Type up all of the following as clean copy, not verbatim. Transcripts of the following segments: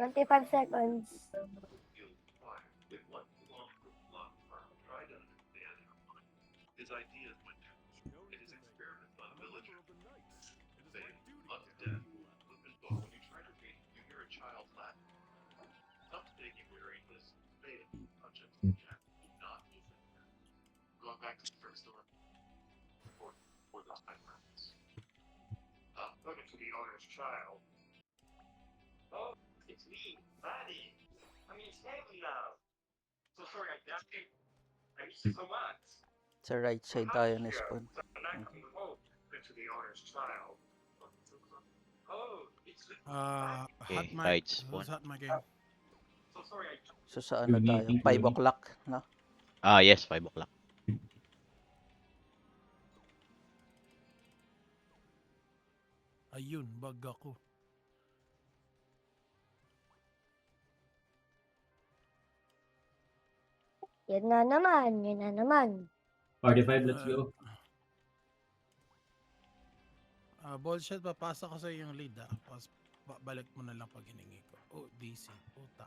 25 seconds. Sa right side tayo na spawn. Okay. Hot Okay, mic. hide spawn. Who's hot micing? So sa ano tayo? 5 o'clock, no? Yes, 5 o'clock. Ayun, bug ako. Yan na naman, yan na naman. 45, let's go. Bullshit, papasa ko sa yung lead Pas balik mo na lang pag hiningi ko. Oh, DC. Puta.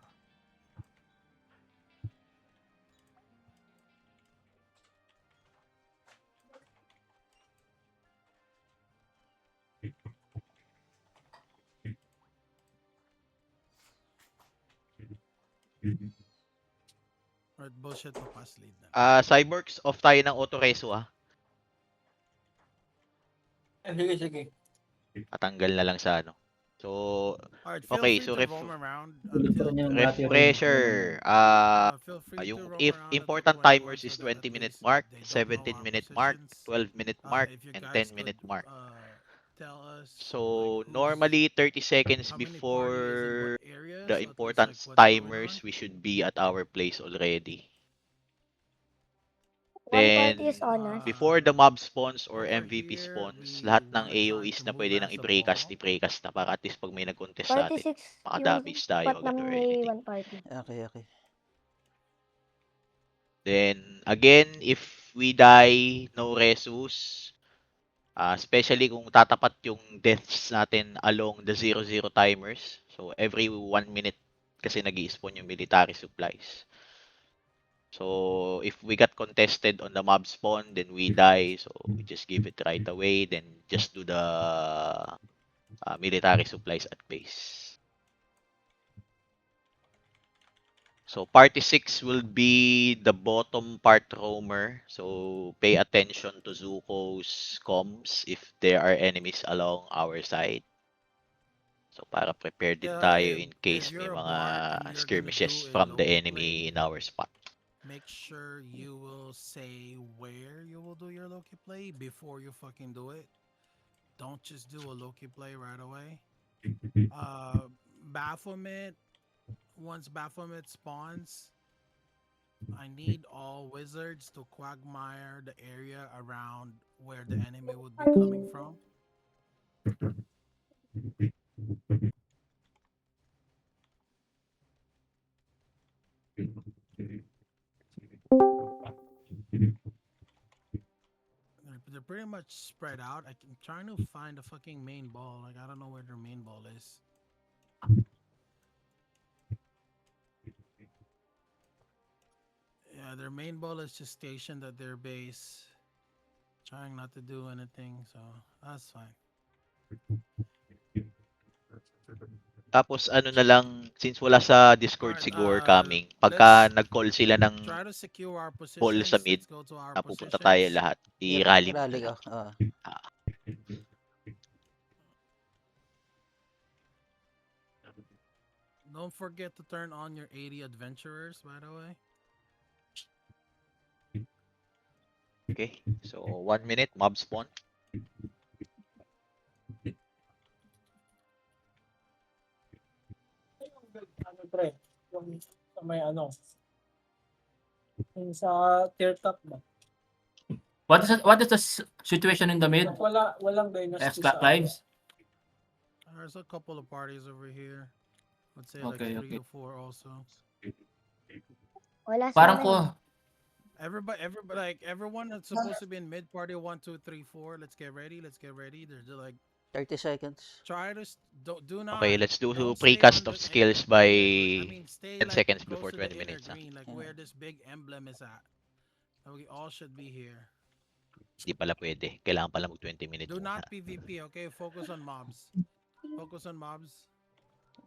Right, bullshit, papas lead na. Cyborgs, off tayo ng auto reso Sige, sige. Patanggal na lang sa ano. So, Alright, feel okay, free so to roam around Filter until niya ng battery. refresher. feel free to Yung roam if around until important 21 timers so is that at 20-minute least mark, they don't know our 17-minute mark, positions. 12-minute mark, If you and guys 10-minute could mark. tell us So, like normally 30 seconds how many party is in what before area, the so at least important like what's going on. timers, we should be at our place already. One party is Then, on us. before the mob spawns or Over MVP here, spawns, we lahat ng wanna try AoEs to na move pwede nang as a i-precast, ball. i-precast na para at least pag may nag-contest sa atin, 46 yung makadabis tayo spot agad namin or may anything. one party. Okay, okay. Then, again, if we die, no resus. Especially kung tatapat yung deaths natin along the 0-0 timers. So, every 1 minute kasi nag-i-spawn yung military supplies. So, if we got contested on the mob spawn, then we die. So, we just give it right away. Then, just do the military supplies at base. So, party 6 will be the bottom part roamer. So, pay attention to Zuko's comms if there are enemies along our side. So, para prepared din tayo in If case may you're a mga bard and you're gonna skirmishes do a from the Loki enemy play, in our spot. make sure you will say where you will do your Loki play before you fucking do it. Don't just do a Loki play right away. Baphomet, once Baphomet spawns, I need all wizards to quagmire the area around where the enemy would be coming from. They're pretty much spread out. I'm trying to find the fucking main ball. Like, I don't know where their main ball is. Yeah, their main ball is just stationed at their base, trying not to do anything. So that's fine. Tapos ano na lang, since wala sa Discord Alright, si Gore coming, pagka nag-call sila ng try to secure our ball sa positions. mid, Let's go to our napupunta tayo positions. lahat. Yep, I-rally mo na rally lang. ka. Don't forget to turn on your 80 adventurers, by the way. Okay, so 1 minute, mob spawn. Ano pre? Yung sa may ano? Yung sa tier top ba? What is the situation in the mid? Walang dynasty X sa Clives? There's a couple of parties over here. Let's say Okay, like 3 okay. or 4 also. Wala sa Parang amin. ko, Everybody, like everyone that's supposed to be in mid party 1, 2, 3, 4. Let's get ready. Let's get ready. There's like 30 seconds. Try to do not. Okay, let's do don't stay precast on of the skills inner by green. I mean, stay 10 like seconds close before to the 20 inner minutes. green, like Yeah. where this big emblem is at. So we all should be here. Hindi pala pwede. Kailangan pala mag 20 minutes Do muna. not PvP, okay? Focus on mobs. Focus on mobs.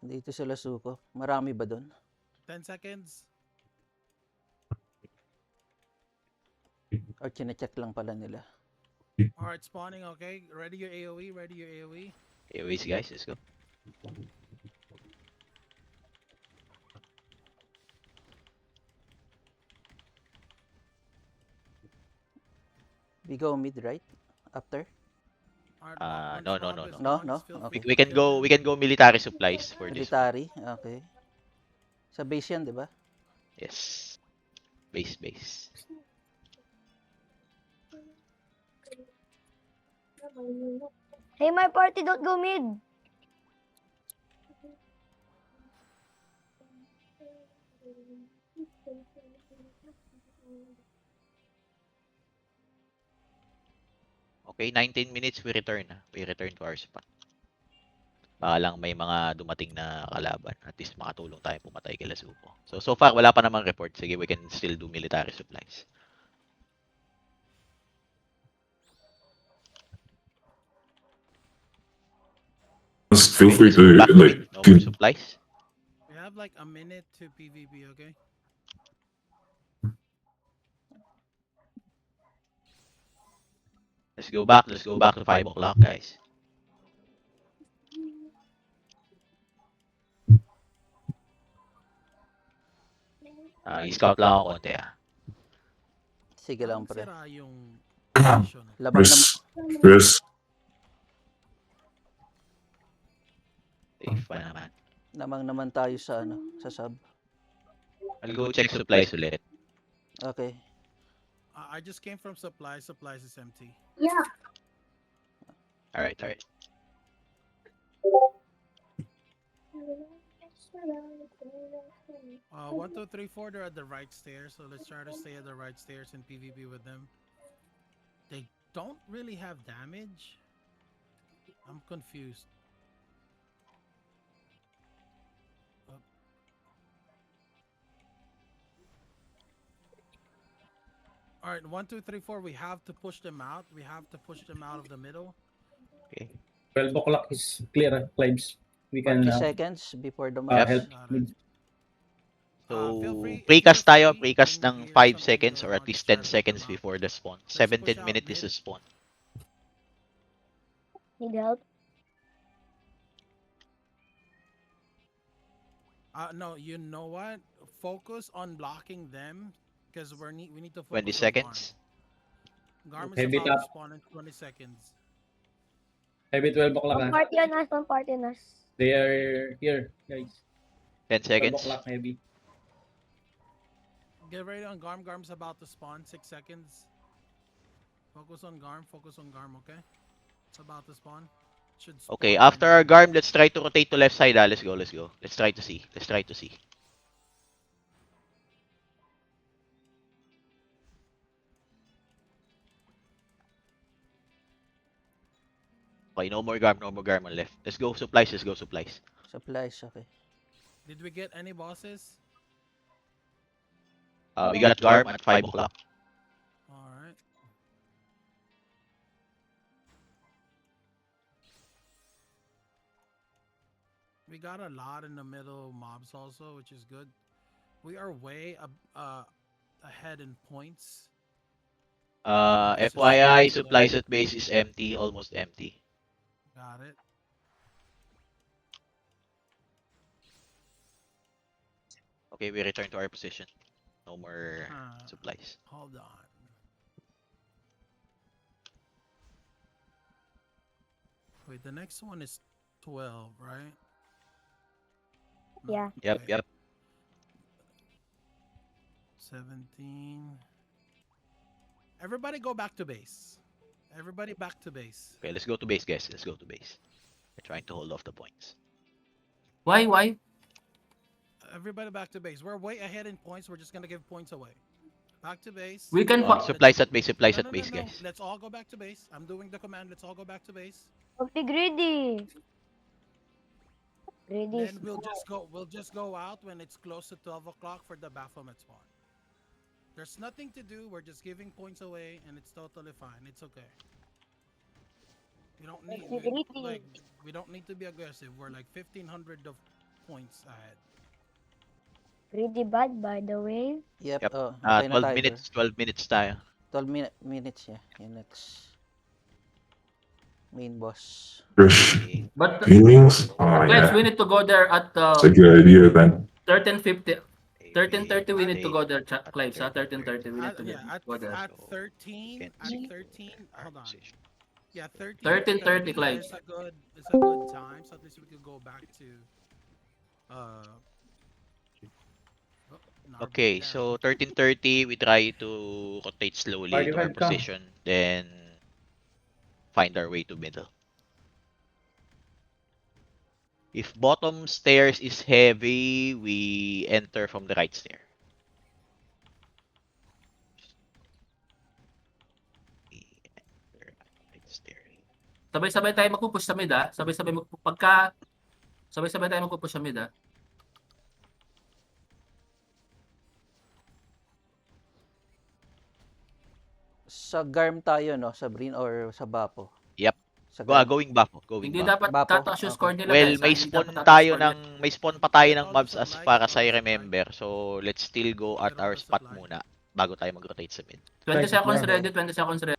Dito sila suko. Marami ba doon? 10 seconds. Or chinecheck lang pala nila. Alright, spawning, okay? Ready your AoE, ready your AoE. Anyways, guys, let's go. We go mid, right? After? Alright, Ah, once no, no, mob no, is no. spawns, No, feel okay. free We to can kill go them. we can go military supplies for this. Military? Okay. Sa base yan, di ba? Yes. Base. Hey, my party, don't go mid. Okay, 19 minutes we return. We return to our spot. Baka lang may mga dumating na kalaban. At least makatulong tayo pumatay kay Lasuko. So far, wala pa namang report. Sige, we can still do military supplies. Just feel Okay, free let's go to back to like mid. No more supplies. We have like a minute to PvP, okay? Let's go back to 5 o'clock, guys. I-scout lang ako konti Sige lang, Parang pre. sira yung position. Labang na, Chris. Safe pa naman. naman tayo sa ano, sa sub. I'll go check supplies ulit. Okay. I just came from supplies. Supplies is empty. Alright. 1, 2, 3, 4. They're at the right stairs, so let's try to stay at the right stairs and PvP with them. They don't really have damage. I'm confused. All right, 1, 2, 3, 4. We have to push them out. We have to push them out of the middle. Okay. 12 o'clock is clear, Clives. We can 40 seconds before the Yep. match. help. Got it. So, Feel free- precast feel tayo. free Precast when you ng hear 5 something seconds going or on, at least just try 10 to push them seconds out. before the spawn. push 17 out minutes is mid. the spawn. Need help? No, you know what? Focus on blocking them because we need to focus 20 on seconds. Garm Okay, is beat about up. to spawn in 20 seconds. Maybe 12 o'clock. One party on us, one party on us. They are here, guys. 10 12 seconds. o'clock heavy. Get ready on Garm. Garm's about to spawn. 6 seconds. Focus on Garm. Okay? It's about to spawn. Should spawn Okay, any after our minute. Garm, let's try to rotate to left side. Let's go. Let's try to see. Okay, no more Garm on left. Let's go supplies. Supplies, okay. Did we get any bosses? We got Garm at 5 o'clock. Alright. We got a lot in the middle mobs also, which is good. We are way ahead in points. FYI, supplies at base is empty, almost empty. Got it. Okay, we return to our position. No more Huh. supplies. Hold on. Wait, the next one is 12, right? No, Yeah. wait. 17. Everybody go back to base. Everybody back to base. Okay, let's go to base, guys. We're trying to hold off the points. Why? Everybody back to base. We're way ahead in points. We're just gonna give points away. Back to base. We can Supplies at base, No, no, guys. Let's all go back to base. I'm doing the command. Let's all go back to base. Don't be greedy. Greedy is Then we'll just go out when it's close to 12 o'clock for the Baphomet spawn. There's nothing to do. We're just giving points away, and it's totally fine. It's okay. We don't need Don't be greedy. like we don't need to be aggressive. We're like 1,500 of points ahead. Greedy bad, by the way. Yep. Yep. Oh, okay na 12 tayo. minutes, 12 minutes tayo. 12 minutes, yeah. Yung next main boss. Fresh Okay. But feelings? Oh, Clives, yeah. we need to go there at It's a good idea then. 13:50. 13:30 we need to go there, Clives. 13:30 we need to Yeah, go there. at 13, at 13. Hold on. Yeah, 13. 13:30, Clive. It's a good time. So at least we could go back to. Oh, no, Okay, yeah. so 13:30 we try to rotate slowly to our 45 ka. position, then find our way to middle. If bottom stairs is heavy, we enter from the right stair. We enter right stair. Sabay-sabay tayo magpupush sa mid, ah. Sabay-sabay tayo magpupush sa mid, ah. Sa Garm tayo, no? Sa Brin or sa Bapo? Yep. Sa Go, Garm. going back. Going Hindi back. dapat Bapo, tataas yung okay. score nila, Well, guys, ah. may Hindi spawn dapat tataas tayo score nila. ng may spawn pa tayo Get ng all the mobs as supply, far get as all I the remember. So let's still go at Get all our the spot supply. muna bago tayo mag-rotate sa mid. 20 seconds Yeah. ready, 20 seconds ready.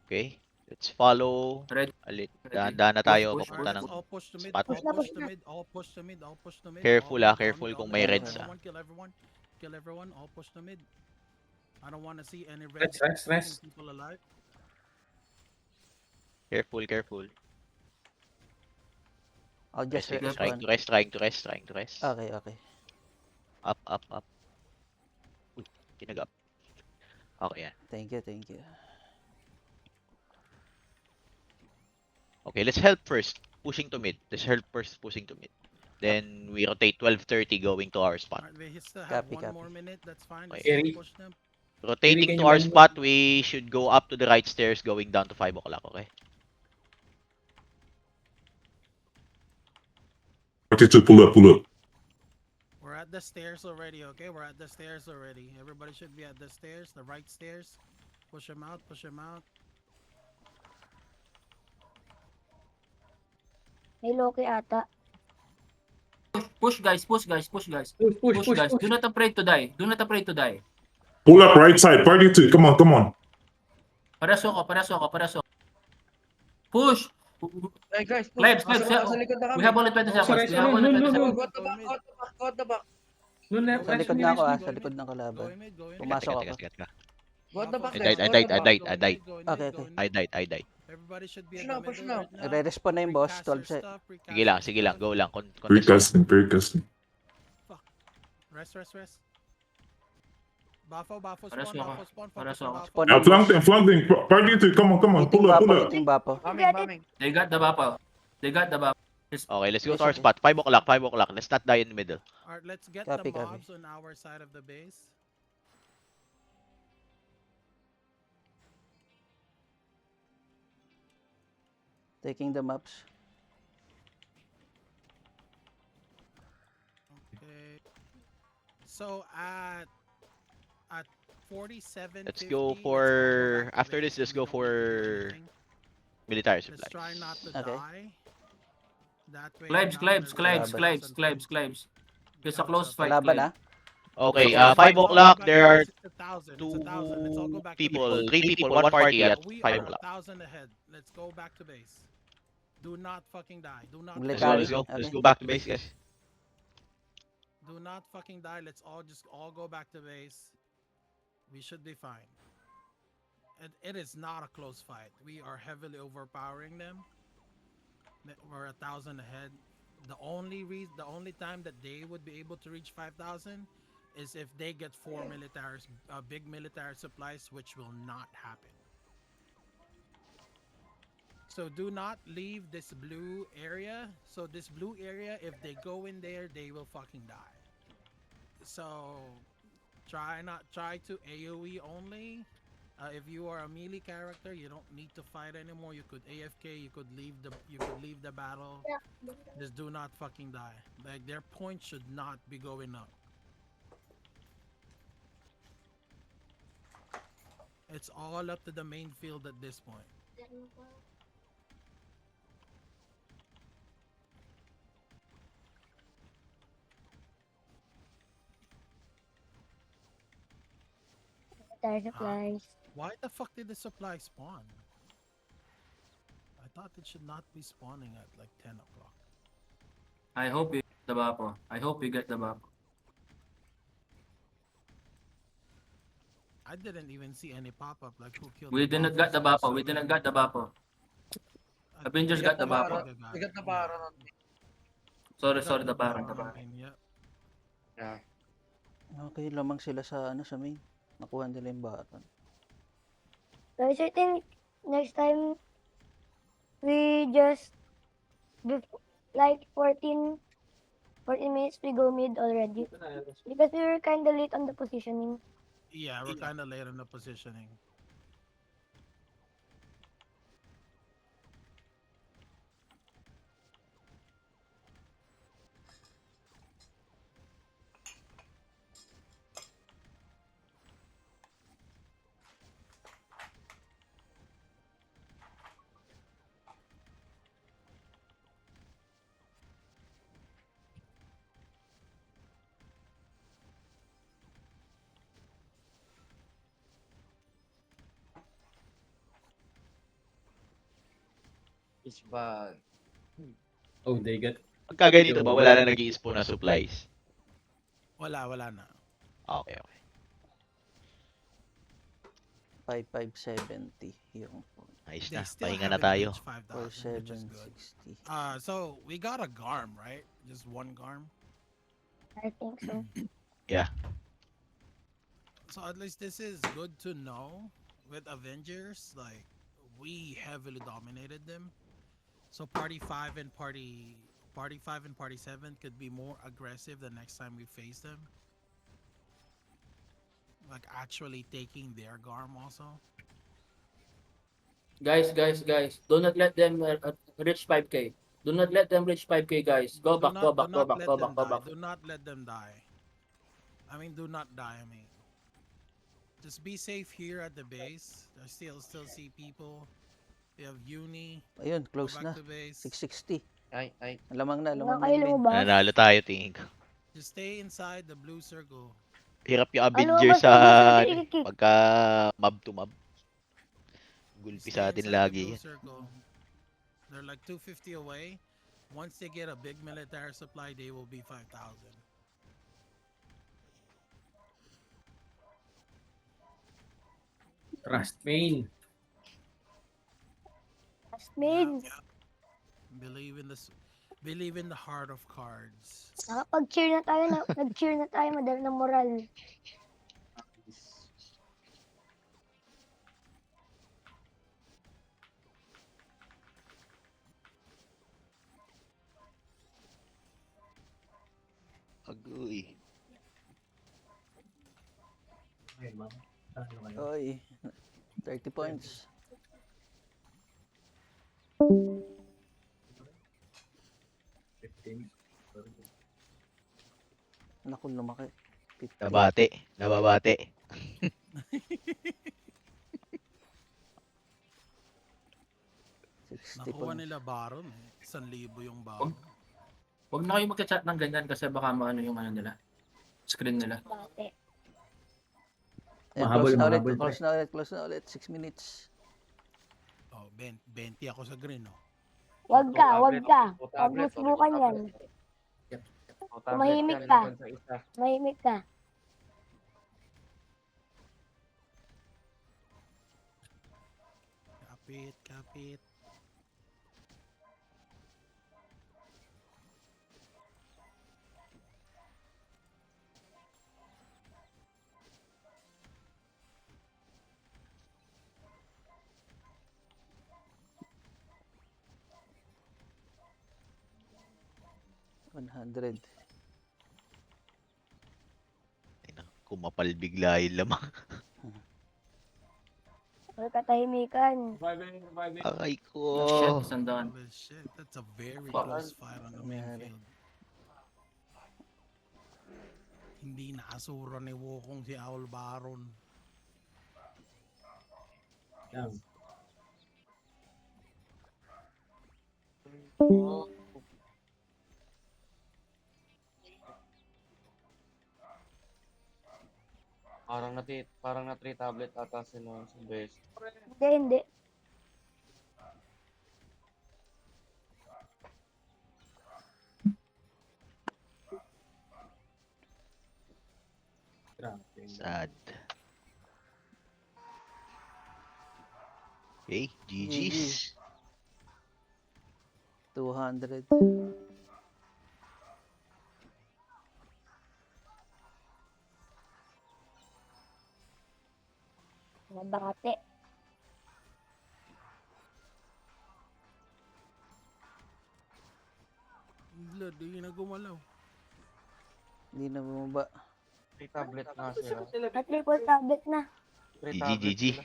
Okay? Let's follow. Ready. Dahan na tayo Push, papunta Alright, ng all push to mid, spot. all Push na, push push to na. mid, all push to mid, all push to mid. Careful, all ah, mid, all careful mid, kung all may mid, reds, ah. Kill everyone, all push to mid. I don't want to see any Rest, reds rest, rest. keeping people alive. Careful. I'll just Sige, respawn. Trying to rest. Okay. Up. Uy, tinagap. Okay, yan. Thank you. Okay, let's help first. Pushing to mid. Then we rotate 12:30 going to our spot. Alright, we still have Copy. one more minute. That's fine. Okay. Just Carry. push them. Rotating Can to you our bend spot, we should go up to the right stairs going down to 5 o'clock, okay? 42, pull up. We're at the stairs already, okay? We're at the stairs already. Everybody should be at the stairs, the right stairs. Push them out. May Loki ata. Push, guys. Push. Push, guys. Do not afraid to die. Pull up right side. 42, come on. Paraso ko. Push! Hey guys, Clives, sa likod na kami. We have only 20 seconds. Sorry, no. Go at the back. No, left, Sa likod rest, na ako, rest. sa likod ng kalaban. Go in mid. Pumasok ako. Teka. Go at the back, I guys. died. Go at the back. I died. Okay. I died. Everybody should be Push at the now, push middle now. right now. Re-respawn na yung boss, Recast 12 your set. stuff, recast Sige lang, your stuff. go lang. Contest. Pre-casting. Rest. Buffo, Paraso ako. spawn. Paraso Focus on ako. Buffo. Spawn. Now flanking. 42, come on. Eating Pull up. Bapo. Coming. They got the Bapo. Okay, let's go to our spot. 5 o'clock. Let's not die in the middle. Alright, let's get Copy. the mobs on our side of the base. Taking the maps. Okay. So at 47. Let's go for after this. Let's go for military Let's supplies. try not to Okay. die. That way. Clives. It's a close fight, Kalaban Clives. Okay, Okay, 5 o'clock. There are two people, 3 people, 1 party at We 5 are o'clock. 1,000 ahead. Let's go back to base. Do not fucking die. Do not. Military. Let's Okay. go back to base, guys. Do not fucking die. Let's all go back to base. We should be fine. It is not a close fight. We are heavily overpowering them. We're 1,000 ahead. The only time that they would be able to reach 5,000 is if they get 4 militaries, big military supplies, which will not happen. So do not leave this blue area. So this blue area, if they go in there, they will fucking die. So try to AoE only. If you are a melee character, you don't need to fight anymore. You could AFK. You could leave the battle. Just do not fucking die. Like their points should not be going up. It's all up to the main field at this point. Tire supplies. Why the fuck did the supply spawn? I thought it should not be spawning at like 10 o'clock. I hope you get the Bapo. I hope you get the Bapo. I didn't even see any pop up like who killed. We the didn't Bapo get the first. Bapo. We didn't get the Bapo. Avengers got the Bapo. We got the Baron. Sorry, Got the Baron. I mean, yeah. Yeah. Okay, lamang sila sa sa main. Nakuha nila yung Baron. Guys, I think next time we just like 14 minutes we go mid already. Because we were kinda late on the positioning. Yeah, we're kind of late on the positioning. It's bad. Oh, they get. Pagka ganito ba, wala na nag-i-spawn na supplies? Wala na. Okay, okay. 5570 yung Ayos They na. still Pahinga na haven't tayo. reached 5,000, which is good. 4760. So we got a Garm, right? Just one Garm. I think so. So at least this is good to know. With Avengers, like we heavily dominated them. So Party 5 and Party 7 could be more aggressive the next time we face them. Like actually taking their Garm also. Guys. Do not let them reach 5k. Do not let them reach 5k, guys. Go back. Do not let them die. I mean, do not die. I mean, just be safe here at the base. I still see people. We have Uni. Ayun, Go close back na. to base. 660. Ay. Lamang na Wala yung kayo main. lumabas. Nanalo tayo, tingin ko. Just stay inside the blue circle. Hirap yung Ano Avengers ba sa sa kick? pagka mob to mob. Gulpi Stay sa atin inside the lagi blue yan. circle. They're like 250 away. Once they get a big military supply, they will be 5,000. Trust main. Main. Believe in the heart of cards. Nakapag-cheer na tayo. Nag-cheer na tayo. Madali ng moral. Agoy. Oy, 30 points. Naku, lumaki. 50. Nababate. 60 Nakuha points. nila Baron eh. 1,000 yung Baron. Huwag na kayo magka-chat ng ganyan kasi baka maano yung ano nila. Screen nila. Bate. Ayan, Mahabol, close na ulit. 6 minutes. Oh, 20 ako sa green, oh. Wag ka. Wag mo subukan yan. Tumahimik ka. Mahimik ka. Kapit. $100. Kumapal bigla yung lamang. Or katahimikan. Reviving. Aray Oh, shit, ko. sandaan. Holy shit, that's a very Fuck. close fight on the main Nangyari. field. Hindi naasura ni Wukong si Owl Baron. Damn. Oh. Parang na 3 tablet ata sila sa base. Hindi. Grabe. Sad. Okay, GG's. 200. Nabate. Blood, di na gumalaw. Hindi na bumaba. 3 tablet nga sila. At triple tablet na. 3 GG, tablet GG. sila.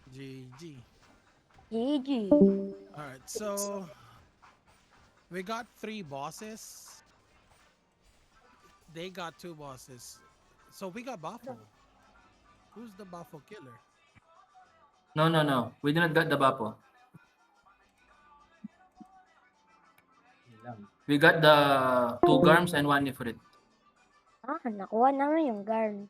GG. GG. Alright, so we got 3 bosses. They got 2 bosses. So we got Buffo. Who's the Buffo killer? No, no, no. We did not get the Bapo. Yun lang. We got the 2 Garms and 1 Ifrit. Nakuha namin yung guard.